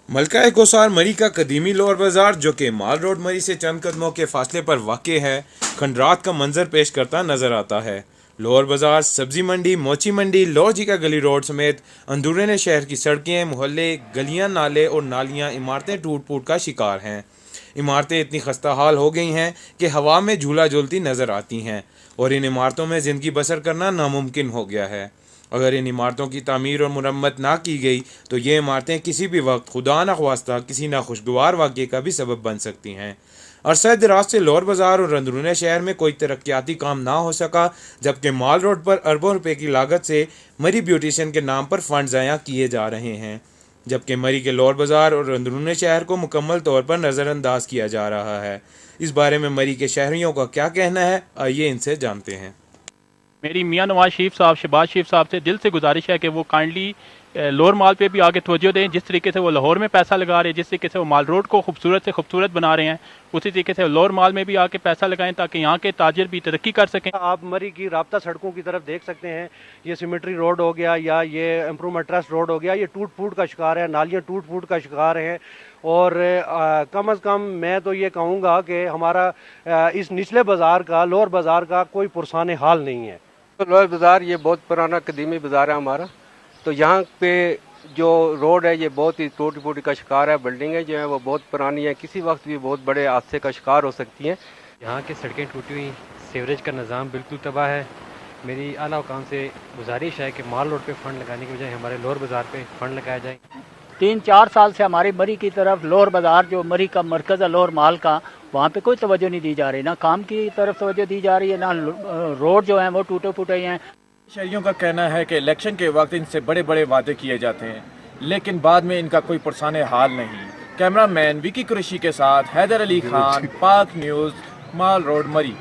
मलका कोसार मरी का कदीमी लोअर बाजार जो कि माल रोड मरी से चंद कदमों के फासले पर वाक़ है, खंडरात का मंजर पेश करता नजर आता है। लोअर बाजार, सब्जी मंडी, मोची मंडी, लोअर जी का गली रोड समेत अंदरूनी शहर की सड़कें, मोहल्ले, गलियां, नाले और नालियां, इमारतें टूट फूट का शिकार हैं। इमारतें इतनी खस्ता हाल हो गई हैं कि हवा में झूला झूलती नजर आती हैं और इन इमारतों में ज़िंदगी बसर करना नामुमकिन हो गया है। अगर इन इमारतों की तामीर और मुरम्मत ना की गई तो ये इमारतें किसी भी वक्त खुदा न ख्वास्ता किसी नाखुशगवार वाक़े का भी सबब बन सकती हैं। अरसा दराज से लोअर बाजार और अंदरूनी शहर में कोई तरक्याती काम ना हो सका, जबकि माल रोड पर अरबों रुपए की लागत से मरी ब्यूटिशियन के नाम पर फंड ज़ाया किए जा रहे हैं, जबकि मरी के लोअर बाजार और अंदरूनी शहर को मुकम्मल तौर पर नज़रअंदाज किया जा रहा है। इस बारे में मरी के शहरियों का क्या कहना है, आइए इनसे जानते हैं। मेरी मियां नवाज शरीफ साहब, शहबाज शरीफ साहब से दिल से गुजारिश है कि वो काइंडली लोअर माल पे भी आगे तवज्जो दें। जिस तरीके से वो लाहौर में पैसा लगा रहे हैं, जिस तरीके से वो माल रोड को खूबसूरत से खूबसूरत बना रहे हैं, उसी तरीके से लोअर माल में भी आके पैसा लगाएं ताकि यहाँ के ताजिर भी तरक्की कर सकें। आप मरी की राब्ता सड़कों की तरफ देख सकते हैं, ये सिमेट्री रोड हो गया या ये इम्प्रूवमेंट ट्रस्ट रोड हो गया, ये टूट फूट का शिकार है, नालियाँ टूट फूट का शिकार हैं। और कम अज़ कम मैं तो ये कहूँगा कि हमारा इस निचले बाज़ार का, लोअर बाज़ार का कोई पुरसान हाल नहीं है। तो लोअर बाज़ार ये बहुत पुराना कदीमी बाज़ार है हमारा। तो यहाँ पे जो रोड है ये बहुत ही टूटी फूटी का शिकार है। बिल्डिंगें जो हैं वो बहुत पुरानी हैं, किसी वक्त भी बहुत बड़े हादसे का शिकार हो सकती हैं। यहाँ की सड़कें टूटी हुई, सीवरेज का निज़ाम बिल्कुल तबाह है। मेरी आला हुकाम से गुजारिश है कि माल रोड पे फ़ंड लगाने की बजाय हमारे लोअर बाज़ार पे फ़ंड लगाया जाए। 3-4 साल से हमारी मरी की तरफ लोअर बाज़ार जो मरी का मरकज़ है लोअर माल का, वहाँ पे कोई तवज्जो नहीं दी जा रही, ना काम की तरफ तवज्जो दी जा रही है, ना रोड जो हैं वो टूटे फूटे हैं। शहरियों का कहना है कि इलेक्शन के वक्त इनसे बड़े बड़े वादे किए जाते हैं लेकिन बाद में इनका कोई पुरसाने हाल नहीं। कैमरामैन विकी कुरैशी के साथ हैदर अली खान, पाक न्यूज़, माल रोड, मरी।